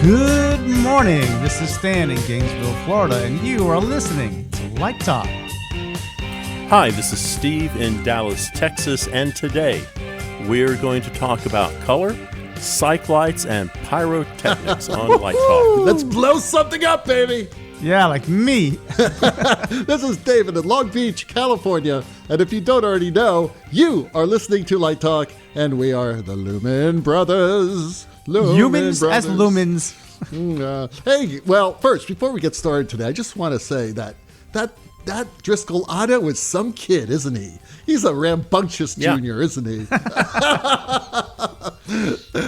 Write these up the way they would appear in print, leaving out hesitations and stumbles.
Good morning. This is Stan in Gainesville, Florida, and you are listening to Light Talk. Hi, this is Steve in Dallas, Texas, and today we're going to talk about color, cyc lights, and pyrotechnics on Light Talk. Let's blow something up, baby. Yeah, like me. This is David in Long Beach, California. And if you don't already know, you are listening to Light Talk, and we are the Lumen Brothers. Humans as lumens. Hey, well, first, before we get started today, I just want to say that Driscoll Otto is some kid, isn't he? He's a rambunctious junior, isn't he?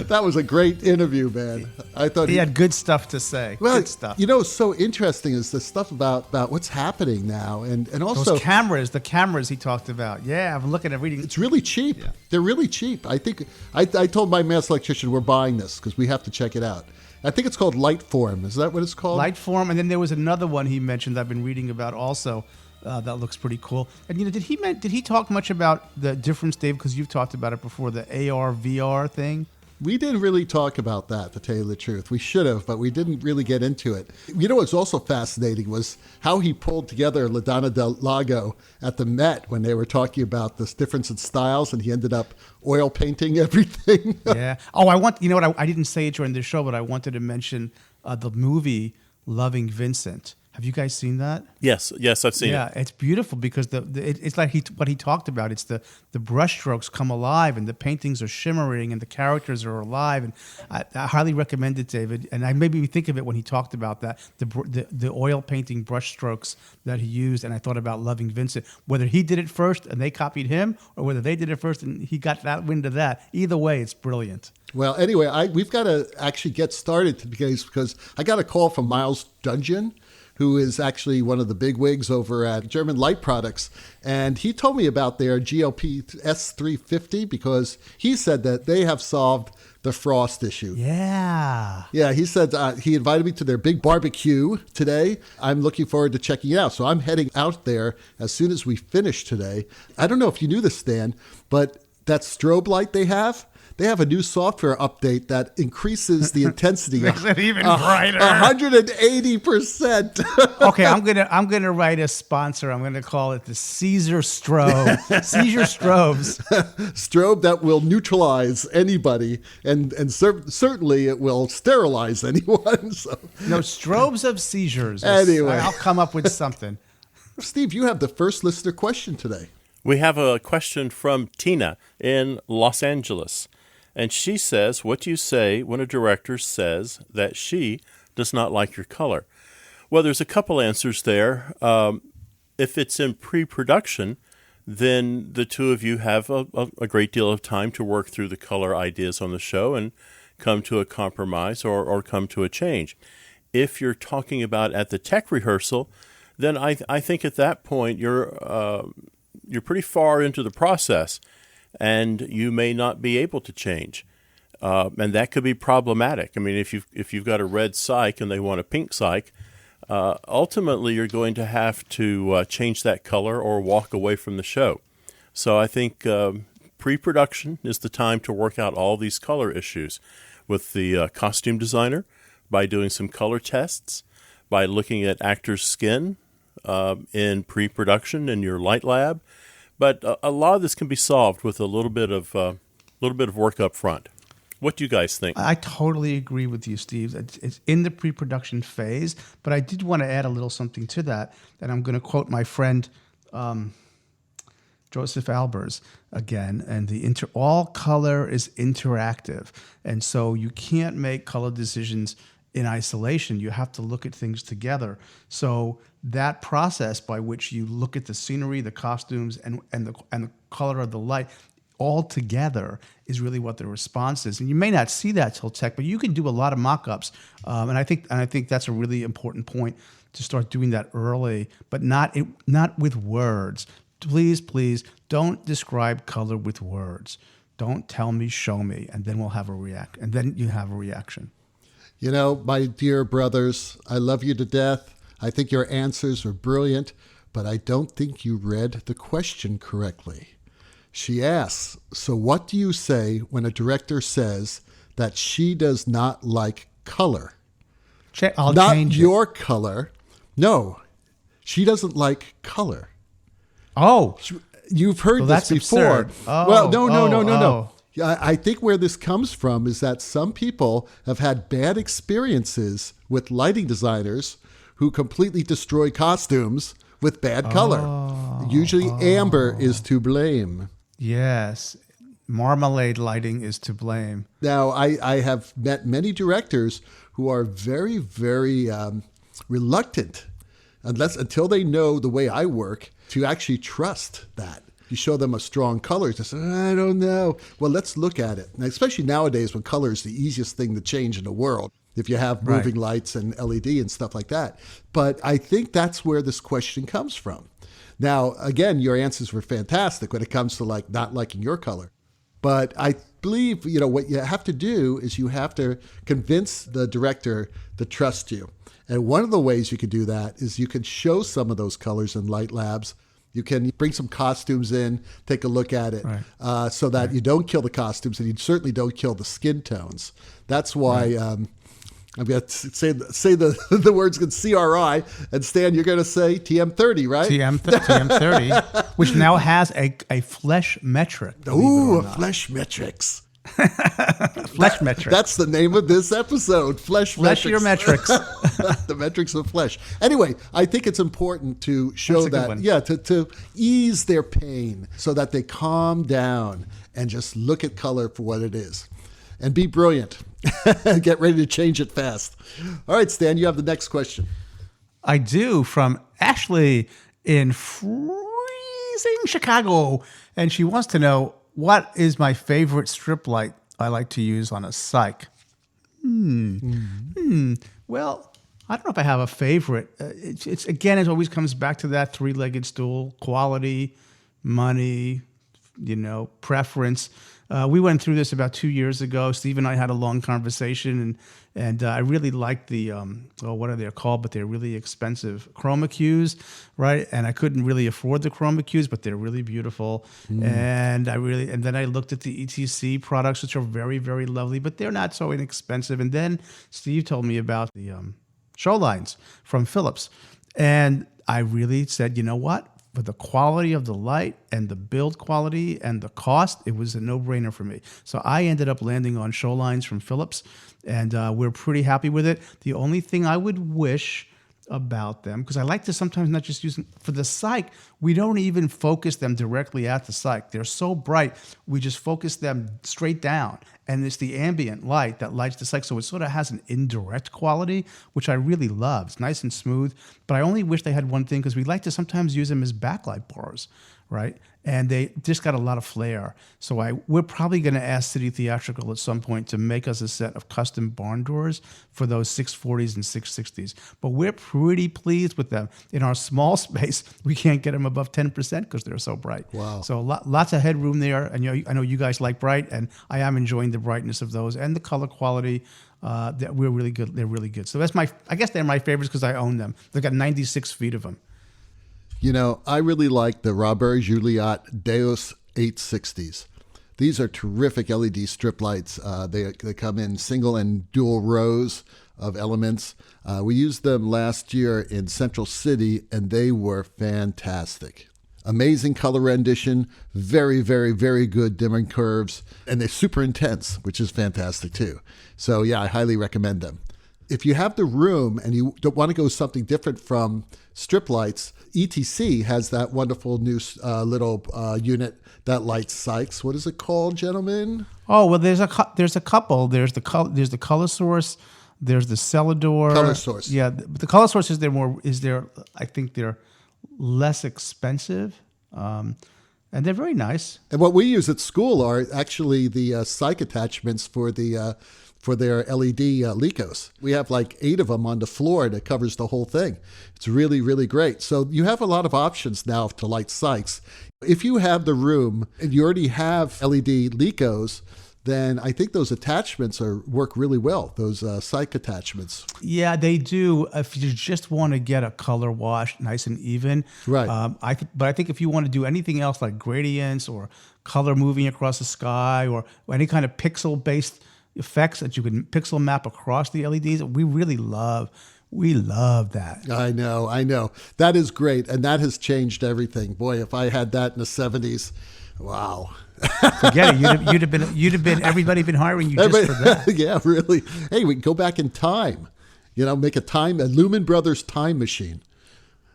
That was a great interview, man. I thought he had good stuff to say. Well, good stuff. You know, what's so interesting is the stuff about what's happening now, and also those cameras, the cameras he talked about. Yeah, I'm looking at reading. It's really cheap. Yeah. They're really cheap. I think I told my master electrician we're buying this because we have to check it out. I think it's called Lightform. Is that what it's called? Lightform, and then there was another one he mentioned I've been reading about also. That looks pretty cool. And did he talk much about the difference, Dave? Because you've talked about it before, the AR VR thing. We didn't really talk about that, to tell you the truth. We should have, but we didn't really get into it. You know what's also fascinating was how he pulled together La Donna del Lago at the Met when they were talking about this difference in styles, and he ended up oil painting everything. Yeah. Oh, I didn't say it during the show, but I wanted to mention the movie Loving Vincent. Have you guys seen that? Yes, I've seen it. Yeah, it's beautiful because it's like what he talked about. It's the brushstrokes come alive and the paintings are shimmering and the characters are alive. And I highly recommend it, David. And I made me think of it when he talked about that, the oil painting brushstrokes that he used. And I thought about Loving Vincent, whether he did it first and they copied him, or whether they did it first and he got that wind of that. Either way, it's brilliant. Well, anyway, we've got to actually get started because I got a call from Miles Dungeon, who is actually one of the big wigs over at German Light Products. And he told me about their GLP S350 because he said that they have solved the frost issue. Yeah. Yeah, he said he invited me to their big barbecue today. I'm looking forward to checking it out. So I'm heading out there as soon as we finish today. I don't know if you knew this, Stan, but that strobe light they have a new software update that increases the intensity Makes it even brighter. 180%. Okay, I'm gonna write a sponsor. I'm gonna call it the Caesar Strobe. Caesar Strobes. Strobe that will neutralize anybody, and certainly it will sterilize anyone. So. No, strobes of seizures. Anyway. I'll come up with something. Steve, you have the first listener question today. We have a question from Tina in Los Angeles. And she says, what do you say when a director says that she does not like your color? Well, there's a couple answers there. If it's in pre-production, then the two of you have a great deal of time to work through the color ideas on the show and come to a compromise or come to a change. If you're talking about at the tech rehearsal, then I think at that point you're pretty far into the process, and you may not be able to change, and that could be problematic. I mean, if you've got a red cyc and they want a pink cyc, ultimately you're going to have to change that color or walk away from the show. So I think pre-production is the time to work out all these color issues with the costume designer by doing some color tests, by looking at actors' skin in pre-production in your light lab. But a lot of this can be solved with a little bit of work up front. What do you guys think? I totally agree with you, Steve. It's in the pre-production phase, but I did want to add a little something to that, and I'm going to quote my friend Joseph Albers again. And all color is interactive, and so you can't make color decisions in isolation. You have to look at things together. So that process by which you look at the scenery, the costumes, and the color of the light all together is really what the response is. And you may not see that till tech, but you can do a lot of mock-ups. And I think that's a really important point to start doing that early, but not with words. Please don't describe color with words. Don't tell me, show me, and then we'll have a react. And then you have a reaction. You know, my dear brothers, I love you to death. I think your answers are brilliant, but I don't think you read the question correctly. She asks, so what do you say when a director says that she does not like color I'll not change your color. No, she doesn't like color. Oh, You've heard well, this that's before. absurd. Oh, Well, no. oh. Yeah, I think where this comes from is that some people have had bad experiences with lighting designers who completely destroy costumes with bad color. Usually amber is to blame. Yes. Marmalade lighting is to blame. Now, I have met many directors who are very, very reluctant, until they know the way I work, to actually trust that. You show them a strong color, they say, I don't know. Well, let's look at it. Now, especially nowadays when color is the easiest thing to change in the world, if you have moving lights and LED and stuff like that. But I think that's where this question comes from. Now, again, your answers were fantastic when it comes to like not liking your color. But I believe, what you have to do is you have to convince the director to trust you. And one of the ways you can do that is you can show some of those colors in Light Labs. You can bring some costumes in, take a look at it, so that you don't kill the costumes and you certainly don't kill the skin tones. That's why I'm going to say the words in CRI, and Stan, you're going to say TM30, right? TM30, which now has a flesh metric. Ooh, a flesh metrics. Flesh metric. That's the name of this episode, Flesh Fleshier metrics. The metrics of flesh. Anyway, I think it's important to show that, to ease their pain so that they calm down and just look at color for what it is. And be brilliant. Get ready to change it fast. All right, Stan, you have the next question. I do, from Ashley in freezing Chicago. And she wants to know, what is my favorite strip light I like to use on a cyc? Well, I don't know if I have a favorite. It always comes back to that three-legged stool: quality, money, preference. We went through this about 2 years ago. Steve and I had a long conversation, and I really liked the what are they called? But they're really expensive chroma cues, right? And I couldn't really afford the chroma cues, but they're really beautiful. And then I looked at the ETC products, which are very, very lovely, but they're not so inexpensive. And then Steve told me about the show lines from Philips, and I really said, you know what? For the quality of the light and the build quality and the cost, it was a no-brainer for me. So I ended up landing on show lines from Philips, and we're pretty happy with it. The only thing I would wish about them, because I like to sometimes not just use them for the cyc, we don't even focus them directly at the cyc. They're so bright, we just focus them straight down, and it's the ambient light that lights the cyc, so it sort of has an indirect quality, which I really love. It's nice and smooth, but I only wish they had one thing, because we like to sometimes use them as backlight bars, right? And they just got a lot of flair. So we're probably going to ask City Theatrical at some point to make us a set of custom barn doors for those 640s and 660s. But we're pretty pleased with them. In our small space, we can't get them above 10% because they're so bright. Wow. So lots of headroom there. And I know you guys like bright, and I am enjoying the brightness of those and the color quality. We're really good. They're really good. So I guess they're my favorites because I own them. They've got 96 feet of them. I really like the Robert Juliat Deus 860s. These are terrific LED strip lights. They come in single and dual rows of elements. We used them last year in Central City, and they were fantastic. Amazing color rendition, very, very, very good dimming curves, and they're super intense, which is fantastic too. So yeah, I highly recommend them. If you have the room and you don't want to go something different from strip lights, ETC has that wonderful new little unit that lights cycs. What is it called, gentlemen? Oh, well, there's a couple. There's the color source. There's the Celador. Color source. Yeah, but the color source I think they're less expensive, and they're very nice. And what we use at school are actually the cyc attachments for their LED Licos. We have like 8 of them on the floor that covers the whole thing. It's really, really great. So you have a lot of options now to light cycs. If you have the room and you already have LED Licos, then I think those attachments work really well, those cyc attachments. Yeah, they do. If you just want to get a color wash nice and even. Right. But I think if you want to do anything else like gradients or color moving across the sky or any kind of pixel-based effects that you can pixel map across the LEDs. We love that. I know. That is great. And that has changed everything. Boy, if I had that in the 70s, wow. Forget it. You'd have been everybody been hiring you just for that. Yeah, really. Hey, we can go back in time. Make a Lumen Brothers Time Machine.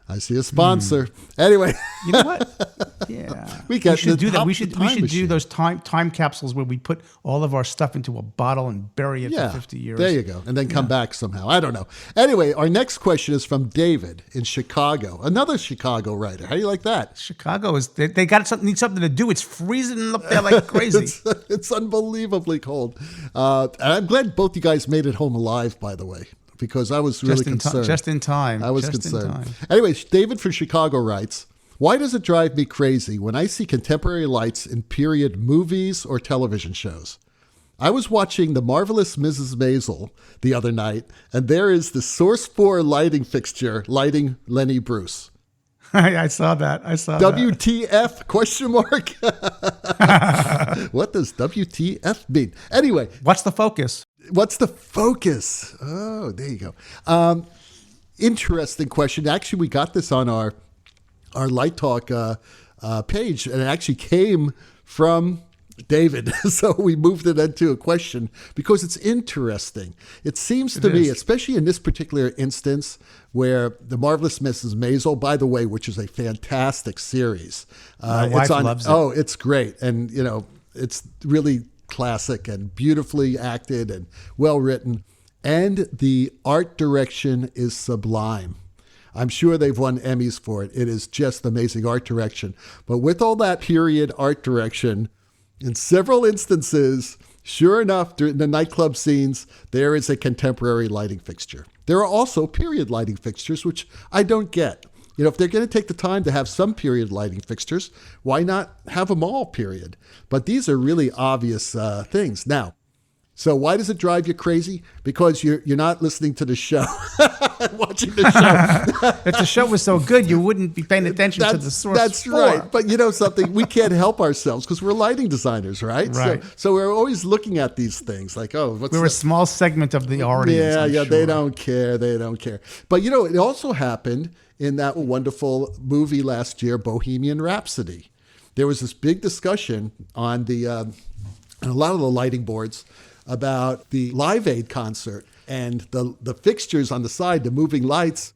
I see a sponsor. Anyway, you know what? Yeah, we should do that. We should do those time capsules where we put all of our stuff into a bottle and bury it for 50 years. There you go, and then come back somehow. I don't know. Anyway, our next question is from David in Chicago, another Chicago writer. How do you like that? Chicago they need something to do. It's freezing up there like crazy. It's unbelievably cold, and I'm glad both you guys made it home alive. By the way. Because I was really concerned. Just in time. I was concerned. Anyway, David from Chicago writes, why does it drive me crazy when I see contemporary lights in period movies or television shows? I was watching The Marvelous Mrs. Maisel the other night, and there is the Source 4 lighting fixture lighting Lenny Bruce. I saw that. WTF? Question mark. What does WTF mean? Anyway. What's the focus? Oh, there you go. Interesting question. Actually, we got this on our Light Talk page, and it actually came from David. So we moved it into a question because it's interesting. It seems to me, especially in this particular instance, where The Marvelous Mrs. Maisel, by the way, which is a fantastic series. My wife loves it. Oh, it's great. And, it's really classic and beautifully acted and well written, and the art direction is sublime. I'm sure they've won Emmys for it. It is just amazing art direction. But with all that period art direction, in several instances, sure enough, during the nightclub scenes, there is a contemporary lighting fixture. There are also period lighting fixtures, which I don't get. If they're going to take the time to have some period lighting fixtures, why not have them all period? But these are really obvious things. Now, so why does it drive you crazy? Because you're not listening to the show, watching the show. If the show was so good, you wouldn't be paying attention to the source. That's right. But something, we can't help ourselves because we're lighting designers, right? Right. So we're always looking at these things like, we're a small segment of the audience. Yeah, sure. They don't care. But it also happened in that wonderful movie last year, Bohemian Rhapsody. There was this big discussion on a lot of the lighting boards about the Live Aid concert, and the fixtures on the side, the moving lights,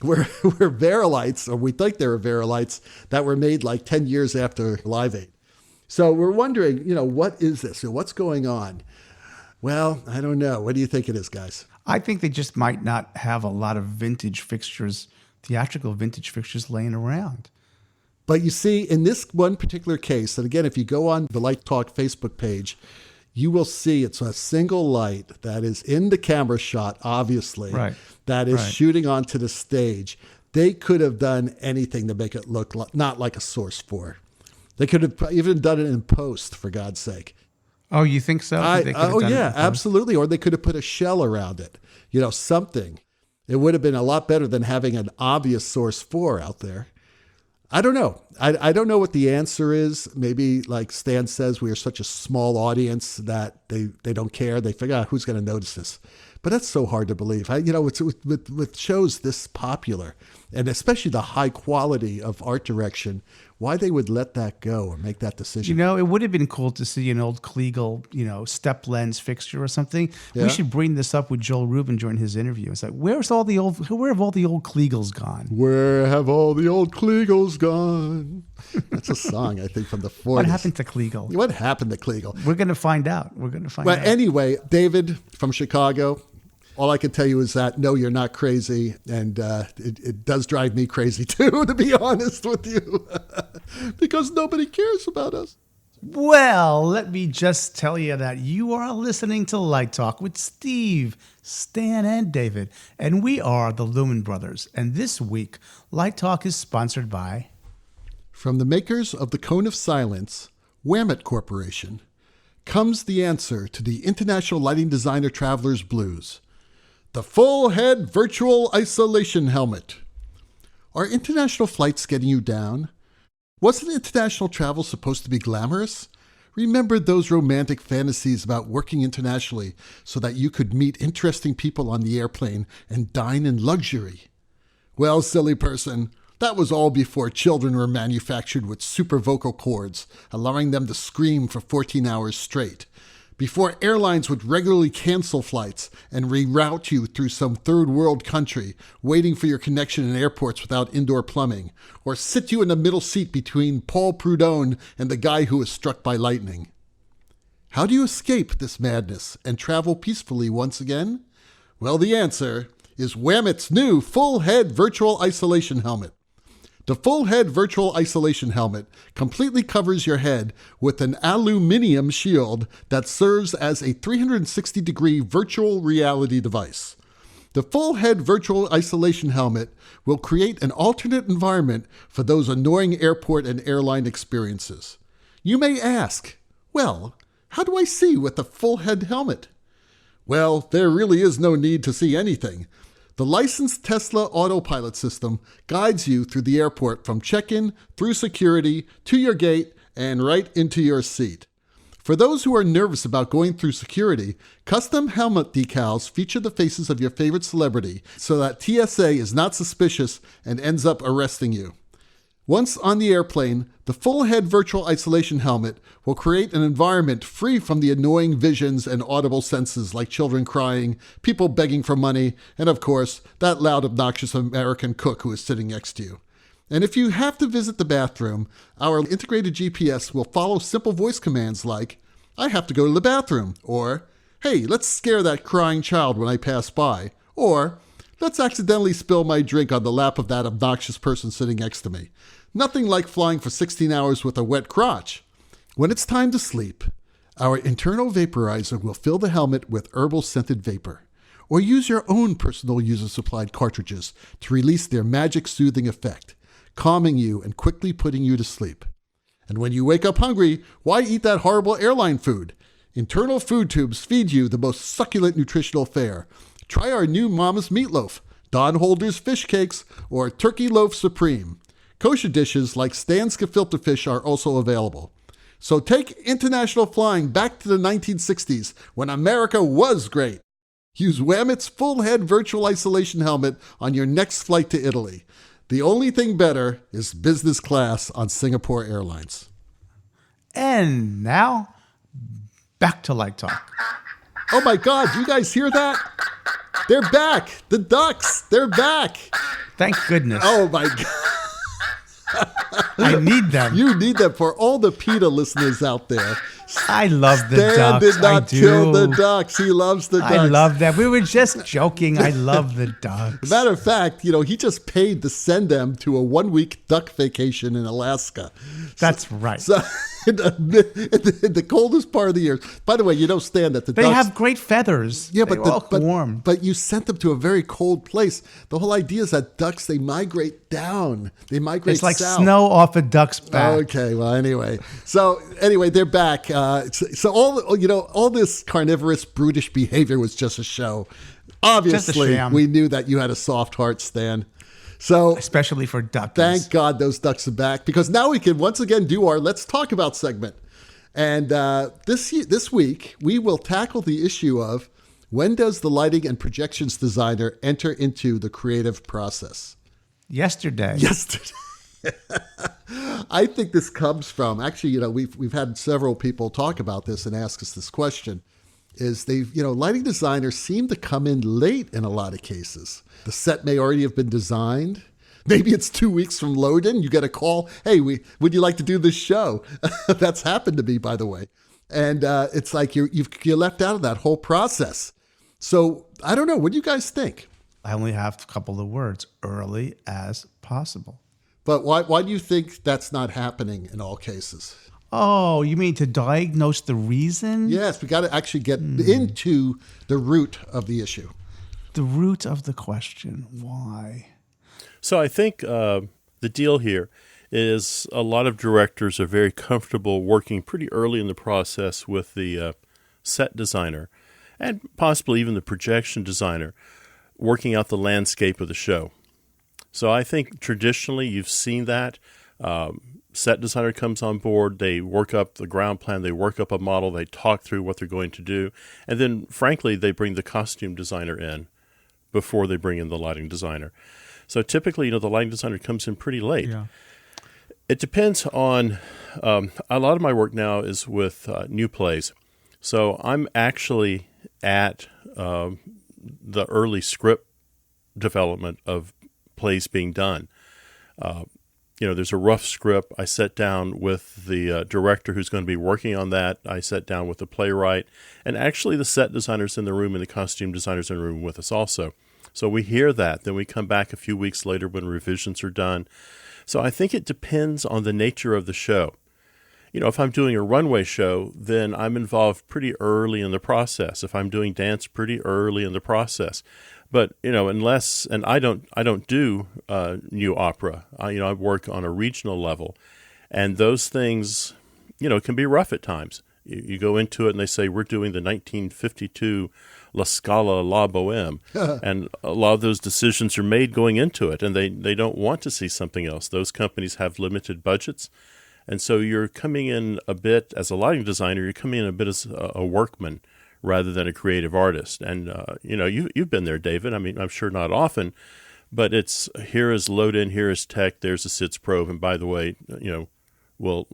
were Verilights, or we think they were Verilights, that were made like 10 years after Live Aid. So we're wondering, what is this? What's going on? Well, I don't know. What do you think it is, guys? I think they just might not have a lot of vintage fixtures, theatrical vintage fixtures laying around. But you see, in this one particular case, and again, if you go on the Light Talk Facebook page, you will see it's a single light that is in the camera shot, obviously, right. that is shooting onto the stage. They could have done anything to make it look not like a Source 4. They could have even done it in post, for God's sake. Oh, you think so? Absolutely. Or they could have put a shell around it, something. It would have been a lot better than having an obvious Source 4 out there. I don't know. I don't know what the answer is. Maybe, like Stan says, we are such a small audience that they don't care. They figure out who's going to notice this. But that's so hard to believe. It's with shows this popular, and especially the high quality of art direction, why they would let that go or make that decision. It would have been cool to see an old Kliegel, step lens fixture or something. Yeah. We should bring this up with Joel Rubin during his interview. It's like, where have all the old Kliegels gone? Where have all the old Kliegels gone? That's a song, I think, from the 40s. What happened to Kliegel? What happened to Kliegel? We're going to find out. Well, anyway, David from Chicago, all I can tell you is that, no, you're not crazy. And it does drive me crazy, too, to be honest with you, because nobody cares about us. Well, let me just tell you that you are listening to Light Talk with Steve, Stan, and David. And we are the Lumen Brothers. And this week, Light Talk is sponsored by... From the makers of the Cone of Silence, Wilmette Corporation, comes the answer to the International Lighting Designer Traveler's Blues. The full head virtual isolation helmet. Are international flights getting you down? Wasn't international travel supposed to be glamorous? remembered those romantic fantasies about working internationally so that you could meet interesting people on the airplane and dine in luxury. Well, silly person, that was all before children were manufactured with super vocal cords, allowing them to scream for 14 hours straight. Before airlines would regularly cancel flights and reroute you through some third world country, waiting for your connection in airports without indoor plumbing, or sit you in the middle seat between Paul Prudhomme and the guy who was struck by lightning. How do you escape this madness and travel peacefully once again? Well, the answer is Whamit's new full-head virtual isolation helmet. The full-head virtual isolation helmet completely covers your head with an aluminum shield that serves as a 360-degree virtual reality device. The full-head virtual isolation helmet will create an alternate environment for those annoying airport and airline experiences. You may ask, well, how do I see with the full-head helmet? Well, there really is no need to see anything. The licensed Tesla autopilot system guides you through the airport from check-in, through security, to your gate, and right into your seat. For those who are nervous about going through security, custom helmet decals feature the faces of your favorite celebrity so that TSA is not suspicious and ends up arresting you. Once on the airplane, the full-head virtual isolation helmet will create an environment free from the annoying visions and audible senses like children crying, people begging for money, and of course, that loud, obnoxious American cook who is sitting next to you. And if you have to visit the bathroom, our integrated GPS will follow simple voice commands like, I have to go to the bathroom, or, hey, let's scare that crying child when I pass by, or, let's accidentally spill my drink on the lap of that obnoxious person sitting next to me. Nothing like flying for 16 hours with a wet crotch. When it's time to sleep, our internal vaporizer will fill the helmet with herbal scented vapor, or use your own personal user-supplied cartridges to release their magic soothing effect, calming you and quickly putting you to sleep. And when you wake up hungry, why eat that horrible airline food? Internal food tubes feed you the most succulent nutritional fare. Try our new Mama's Meatloaf, Don Holder's Fish Cakes, or Turkey Loaf Supreme. Kosher dishes like Stan's gefilte fish are also available. So take international flying back to the 1960s when America was great. Use Whamit's full-head virtual isolation helmet on your next flight to Italy. The only thing better is business class on Singapore Airlines. And now, back to Light Talk. Oh my God, you guys hear that? They're back. The ducks, they're back. Thank goodness. Oh my God. I need them. You need them for all the PETA listeners out there. I love the Stan ducks. did not I do. kill the ducks. He loves the ducks. I love them. We were just joking. I love the ducks. Matter of fact, he just paid to send them to a 1-week duck vacation in Alaska. That's right. So in the coldest part of the year. By the way, Stan, that the They ducks have great feathers. Yeah, they walk warm. But you sent them to a very cold place. The whole idea is that ducks, they migrate down. They migrate It's like south. snow off a duck's back. Okay, well, anyway. So they're back. So all this carnivorous, brutish behavior was just a show. Obviously, Just a sham. we knew that you had a soft heart, Stan. So Especially for duckies. thank God those ducks are back, because now we can once again do our Let's Talk About segment. And this week, we will tackle the issue of when does the lighting and projections designer enter into the creative process? Yesterday. I think this comes from, actually, we've had several people talk about this and ask us this question, is lighting designers seem to come in late in a lot of cases. The set may already have been designed. Maybe it's 2 weeks from load-in. You get a call, hey, would you like to do this show? That's happened to me, by the way. And it's like you're left out of that whole process. So I don't know. What do you guys think? I only have a couple of words. Early as possible. But why do you think that's not happening in all cases? Oh, you mean to diagnose the reason? Yes, we got to actually get into the root of the issue. The root of the question. Why? So I think the deal here is a lot of directors are very comfortable working pretty early in the process with the set designer and possibly even the projection designer working out the landscape of the show. So I think traditionally you've seen that. set designer comes on board, they work up the ground plan, they work up a model, they talk through what they're going to do, and then, frankly, they bring the costume designer in before they bring in the lighting designer. So typically, the lighting designer comes in pretty late. Yeah. It depends on, a lot of my work now is with new plays. So I'm actually at the early script development of plays being done. There's a rough script. I sit down with the director who's going to be working on that. I sit down with the playwright, and actually the set designers in the room and the costume designers in the room with us also. So we hear that. Then we come back a few weeks later when revisions are done. So I think it depends on the nature of the show. If I'm doing a runway show, then I'm involved pretty early in the process. If I'm doing dance, pretty early in the process. But unless, and I don't do new opera. I work on a regional level, and those things, can be rough at times. You go into it and they say we're doing the 1952 La Scala La Bohème, and a lot of those decisions are made going into it, and they don't want to see something else. Those companies have limited budgets, and so you're coming in a bit as a lighting designer. You're coming in a bit as a workman rather than a creative artist. And you've been there, David. I mean, I'm sure not often, but it's here is load in, here is tech, there's a SIDS probe, and by the way, we're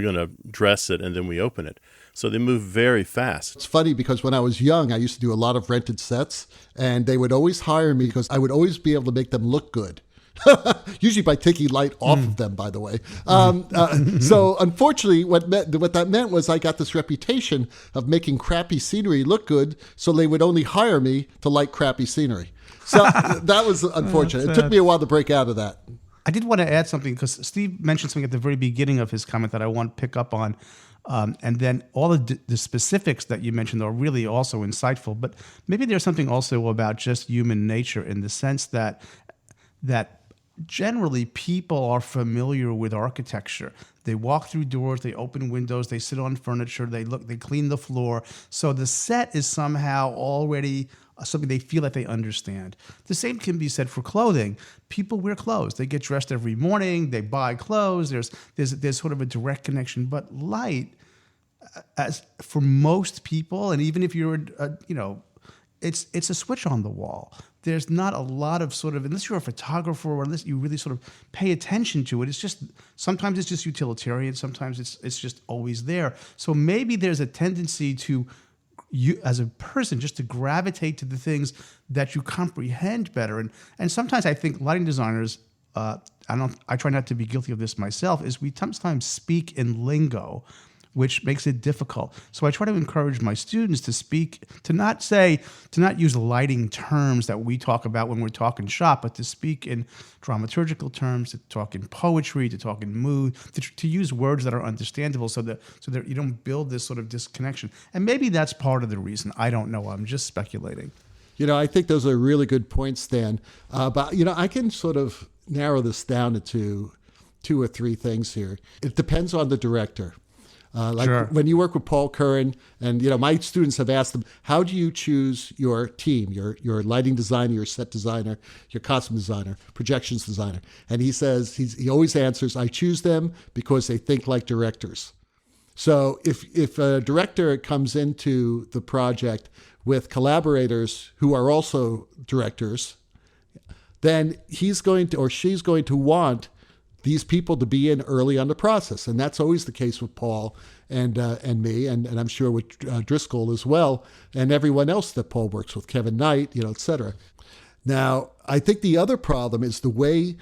going to dress it and then we open it. So they move very fast. It's funny because when I was young, I used to do a lot of rented sets, and they would always hire me because I would always be able to make them look good. Usually by taking light off of them, by the way. So unfortunately, what that meant was I got this reputation of making crappy scenery look good, so they would only hire me to light crappy scenery. So that was unfortunate. It took me a while to break out of that. I did want to add something because Steve mentioned something at the very beginning of his comment that I want to pick up on. And then all the specifics that you mentioned are really also insightful. But maybe there's something also about just human nature in the sense that generally people are familiar with architecture. They walk through doors, they open windows, they sit on furniture, they clean the floor. So the set is somehow already something they feel that they understand. The same can be said for clothing. People wear clothes. They get dressed every morning. They buy clothes. There's sort of a direct connection. But light, as for most people, and even if you're it's a switch on the wall. There's not a lot of sort of, unless you're a photographer or unless you really sort of pay attention to it, sometimes it's just utilitarian, sometimes it's just always there. So maybe there's a tendency to, you as a person, just to gravitate to the things that you comprehend better. And sometimes I think lighting designers, I try not to be guilty of this myself, is we sometimes speak in lingo, which makes it difficult. So I try to encourage my students to not use lighting terms that we talk about when we're talking shop, but to speak in dramaturgical terms, to talk in poetry, to talk in mood, to use words that are understandable so that you don't build this sort of disconnection. And maybe that's part of the reason. I don't know. I'm just speculating. I think those are really good points, Stan. But I can sort of narrow this down into 2 or 3 things here. It depends on the director. Sure. When you work with Paul Curran, and my students have asked them, how do you choose your team, your lighting designer, your set designer, your costume designer, projections designer? And he says, he always answers, I choose them because they think like directors. So if a director comes into the project with collaborators who are also directors, then he's going to, or she's going to want these people to be in early on the process. And that's always the case with Paul and me, and I'm sure with Driscoll as well, and everyone else that Paul works with, Kevin Knight, et cetera. Now, I think the other problem is the way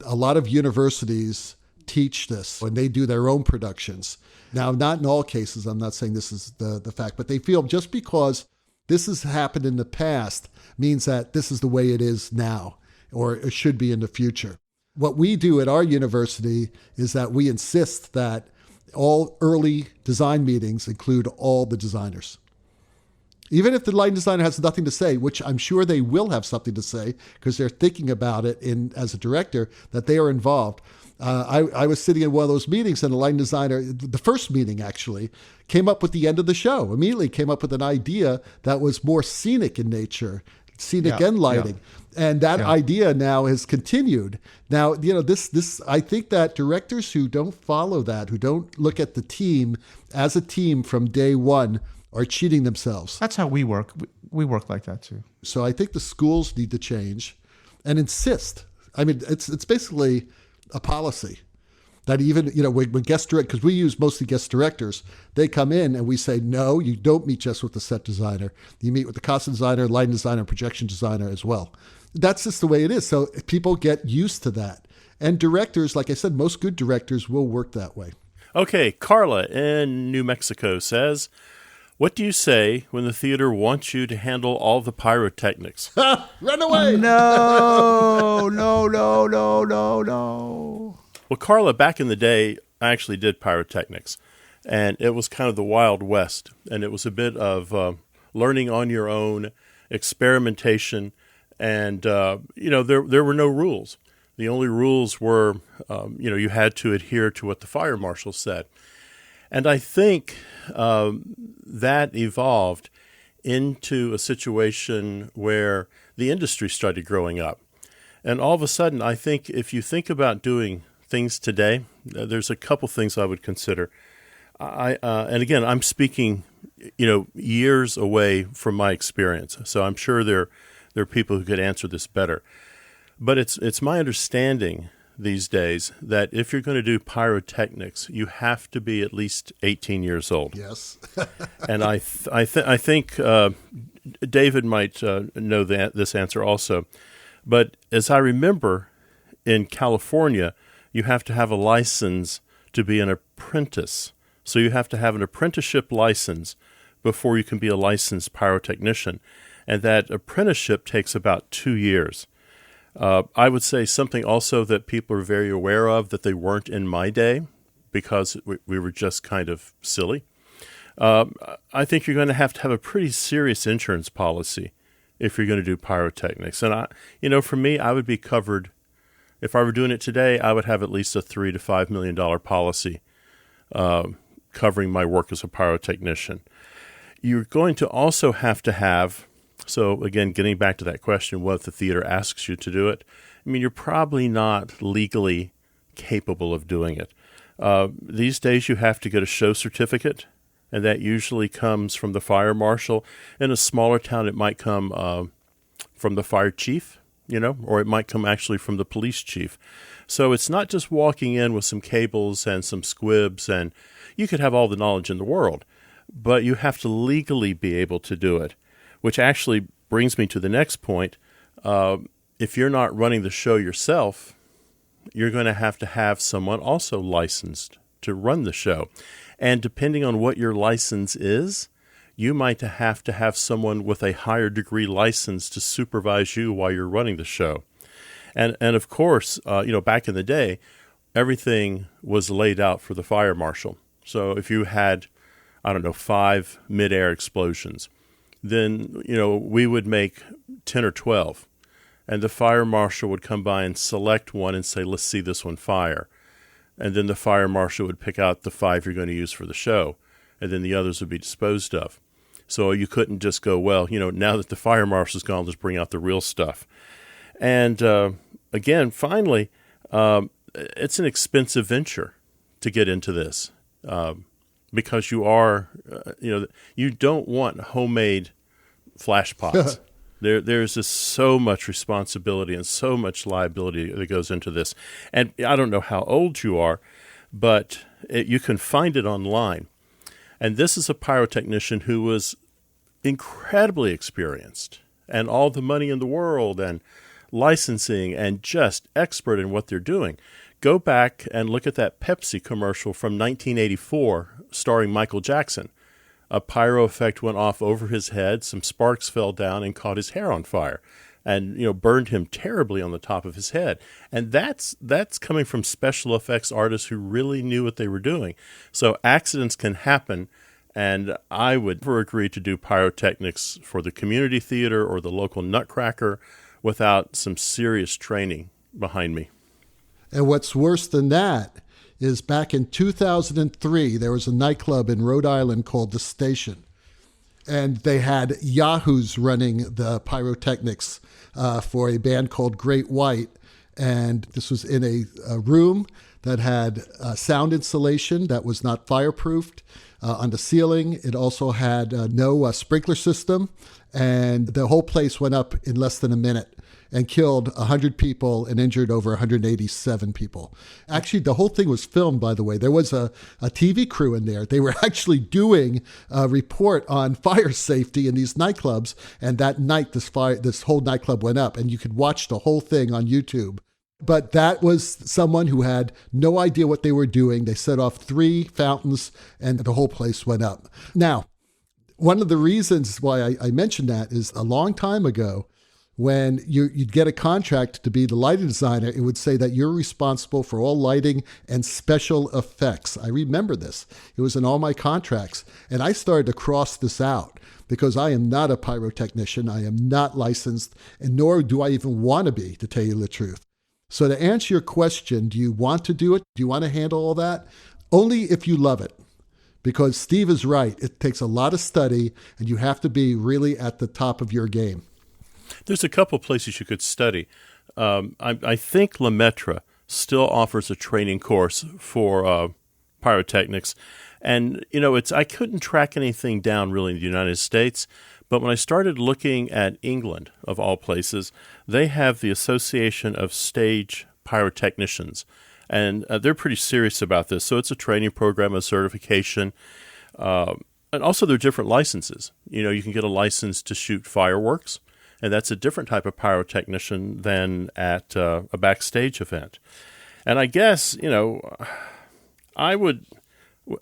a lot of universities teach this when they do their own productions. Now, not in all cases, I'm not saying this is the fact, but they feel just because this has happened in the past means that this is the way it is now, or it should be in the future. What we do at our university is that we insist that all early design meetings include all the designers. Even if the lighting designer has nothing to say, which I'm sure they will have something to say because they're thinking about it as a director, that they are involved. I was sitting in one of those meetings, and the lighting designer, the first meeting actually, came up with the end of the show, immediately came up with an idea that was more scenic in nature, scenic Yeah, end lighting. And that idea now has continued. Now, this I think that directors who don't follow that, who don't look at the team as a team from day one, are cheating themselves. That's how we work. We work like that too. So I think the schools need to change and insist. I mean, it's basically a policy that even, when guest direct, because we use mostly guest directors, they come in and we say, no, you don't meet just with the set designer. You meet with the costume designer, lighting designer, and projection designer as well. That's just the way it is. So people get used to that. And directors, like I said, most good directors will work that way. Okay, Carla in New Mexico says, what do you say when the theater wants you to handle all the pyrotechnics? Run away! No. Well, Carla, back in the day, I actually did pyrotechnics, and it was kind of the Wild West, and it was a bit of learning on your own, experimentation, and, there were no rules. The only rules were, you had to adhere to what the fire marshal said. And I think that evolved into a situation where the industry started growing up. And all of a sudden, I think if you think about doing things today, there's a couple things I would consider. And again, I'm speaking, years away from my experience. So I'm sure there are people who could answer this better. But it's my understanding these days that if you're going to do pyrotechnics, you have to be at least 18 years old. Yes. And I think David might know this answer also. But as I remember, in California, you have to have a license to be an apprentice. So you have to have an apprenticeship license before you can be a licensed pyrotechnician. And that apprenticeship takes about 2 years. I would say something also that people are very aware of that they weren't in my day because we were just kind of silly. I think you're going to have a pretty serious insurance policy if you're going to do pyrotechnics. And, for me, I would be covered. If I were doing it today, I would have at least a $3 to $5 million policy covering my work as a pyrotechnician. You're going to also have, so again, getting back to that question, what if the theater asks you to do it? I mean, you're probably not legally capable of doing it. These days you have to get a show certificate, and that usually comes from the fire marshal. In a smaller town, it might come from the fire chief, or it might come actually from the police chief. So it's not just walking in with some cables and some squibs, and you could have all the knowledge in the world, but you have to legally be able to do it, which actually brings me to the next point. If you're not running the show yourself, you're going to have someone also licensed to run the show. And depending on what your license is, you might have to have someone with a higher degree license to supervise you while you're running the show. And of course, back in the day, everything was laid out for the fire marshal. So if you had, 5 mid-air explosions, then, we would make 10 or 12. And the fire marshal would come by and select one and say, let's see this one fire. And then the fire marshal would pick out the 5 you're going to use for the show. And then the others would be disposed of. So you couldn't just go, well, now that the fire marshal's gone, let's bring out the real stuff. And again, finally, it's an expensive venture to get into this. Because you are, you don't want homemade flash pots. There's just so much responsibility and so much liability that goes into this. And I don't know how old you are, but you can find it online. And this is a pyrotechnician who was incredibly experienced and all the money in the world and licensing and just expert in what they're doing. Go back and look at that Pepsi commercial from 1984 starring Michael Jackson. A pyro effect went off over his head, some sparks fell down and caught his hair on fire and, burned him terribly on the top of his head. And that's coming from special effects artists who really knew what they were doing. So accidents can happen, and I would never agree to do pyrotechnics for the community theater or the local Nutcracker without some serious training behind me. And what's worse than that is back in 2003, there was a nightclub in Rhode Island called The Station. and they had yahoos running the pyrotechnics for a band called Great White. And this was in a room that had sound insulation that was not fireproofed on the ceiling. It also had no sprinkler system. And the whole place went up in less than a minute and killed 100 people and injured over 187 people. Actually, the whole thing was filmed, by the way. There was a TV crew in there. They were actually doing a report on fire safety in these nightclubs. And that night, this whole nightclub went up, and you could watch the whole thing on YouTube. But that was someone who had no idea what they were doing. They set off 3 fountains, and the whole place went up. Now, one of the reasons why I mentioned that is a long time ago, when you'd get a contract to be the lighting designer, it would say that you're responsible for all lighting and special effects. I remember this. It was in all my contracts. And I started to cross this out because I am not a pyrotechnician. I am not licensed, and nor do I even want to be, to tell you the truth. So to answer your question, do you want to do it? Do you want to handle all that? Only if you love it. Because Steve is right. It takes a lot of study, and you have to be really at the top of your game. There's a couple places you could study. I think Lemaitre still offers a training course for pyrotechnics. And, I couldn't track anything down really in the United States. But when I started looking at England, of all places, they have the Association of Stage Pyrotechnicians. And they're pretty serious about this. So it's a training program, a certification. And also there are different licenses. You can get a license to shoot fireworks. And that's a different type of pyrotechnician than at a backstage event. And I guess, I would,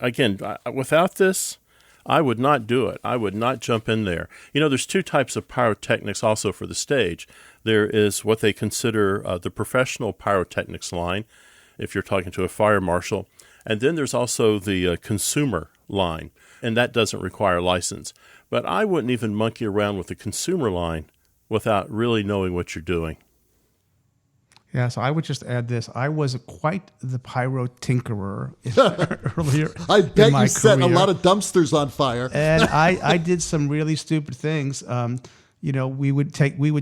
again, without this, I would not do it. I would not jump in there. There's 2 types of pyrotechnics also for the stage. There is what they consider the professional pyrotechnics line, if you're talking to a fire marshal. And then there's also the consumer line, and that doesn't require a license. But I wouldn't even monkey around with the consumer line without really knowing what you're doing. Yeah, so I would just add this. I was quite the pyro tinkerer earlier. I bet in my you set a career. lot of dumpsters on fire. And I did some really stupid things. We would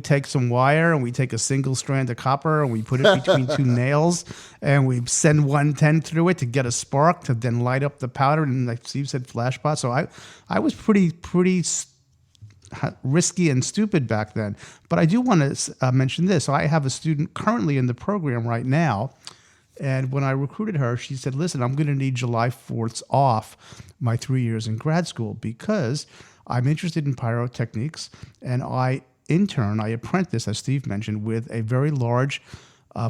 take some wire, and we take a single strand of copper, and we put it between 2 nails, and we send 110 through it to get a spark to then light up the powder, and like Steve said, flash pot. So I was pretty risky and stupid back then. But I do want to mention this. So I have a student currently in the program right now, and when I recruited her, she said, listen, I'm going to need July 4th off my 3 years in grad school because I'm interested in pyrotechnics, and I apprentice, as Steve mentioned, with a very large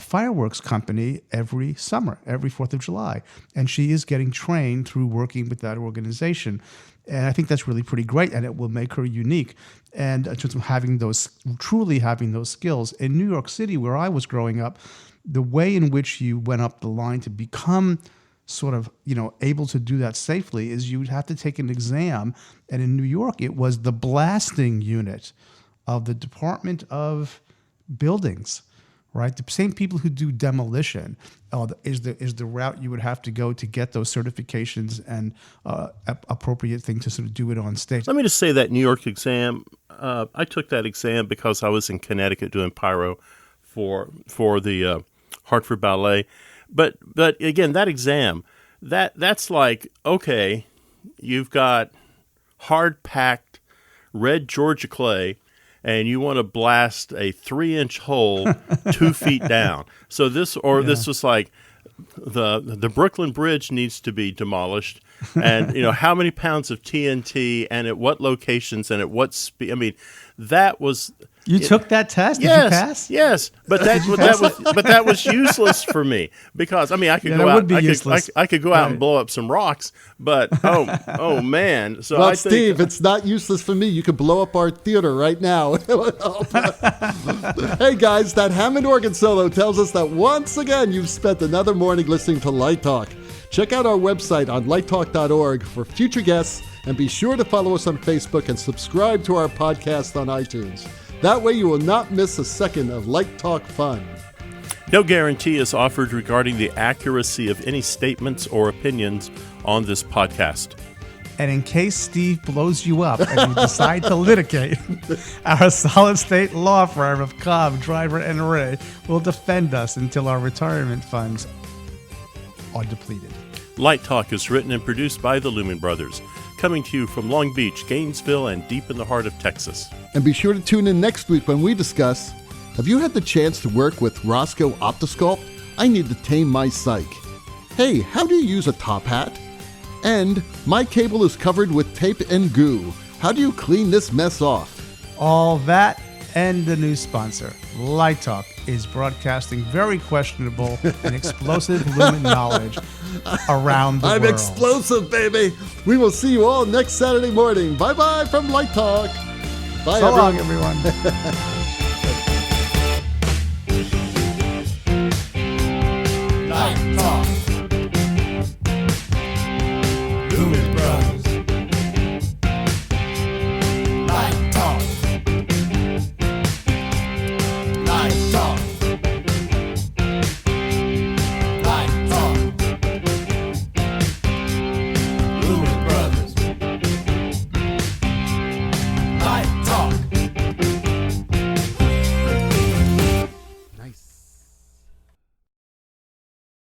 fireworks company every summer, every 4th of July. And she is getting trained through working with that organization. And I think that's really pretty great, and it will make her unique. And in terms of truly having those skills. In New York City, where I was growing up, the way in which you went up the line to become sort of, able to do that safely is you would have to take an exam. And in New York, it was the blasting unit of the Department of Buildings, right? The same people who do demolition is the route you would have to go to get those certifications and appropriate thing to sort of do it on stage. Let me just say that New York exam, I took that exam because I was in Connecticut doing pyro for the Hartford Ballet. But again, that exam, that's like, okay, you've got hard-packed red Georgia clay, and you want to blast a 3-inch hole 2 feet down. So this was like the Brooklyn Bridge needs to be demolished, and how many pounds of TNT and at what locations and at what speed. I mean, that was. You took that test? Yes, did you pass? Yes, but that was useless for me because I could go out. I could go out and blow up some rocks, but oh man! So well, Steve, it's not useless for me. You could blow up our theater right now. Hey guys, that Hammond organ solo tells us that once again you've spent another morning listening to Light Talk. Check out our website on lighttalk.org for future guests, and be sure to follow us on Facebook and subscribe to our podcast on iTunes. That way you will not miss a second of Light Talk fun. No guarantee is offered regarding the accuracy of any statements or opinions on this podcast. And in case Steve blows you up and you decide to litigate, our solid-state law firm of Cobb, Driver, and Ray will defend us until our retirement funds are depleted. Light Talk is written and produced by the Lumen Brothers, coming to you from Long Beach, Gainesville, and deep in the heart of Texas. And be sure to tune in next week when we discuss, have you had the chance to work with Roscoe Optosculpt? I need to tame my psych. Hey, how do you use a top hat? And my cable is covered with tape and goo. How do you clean this mess off? All that and the new sponsor, Light Talk, is broadcasting very questionable and explosive Lumen knowledge around the I'm world. explosive, baby. We will see you all next Saturday morning. Bye-bye from Light Talk. Bye, So long, everyone. everyone.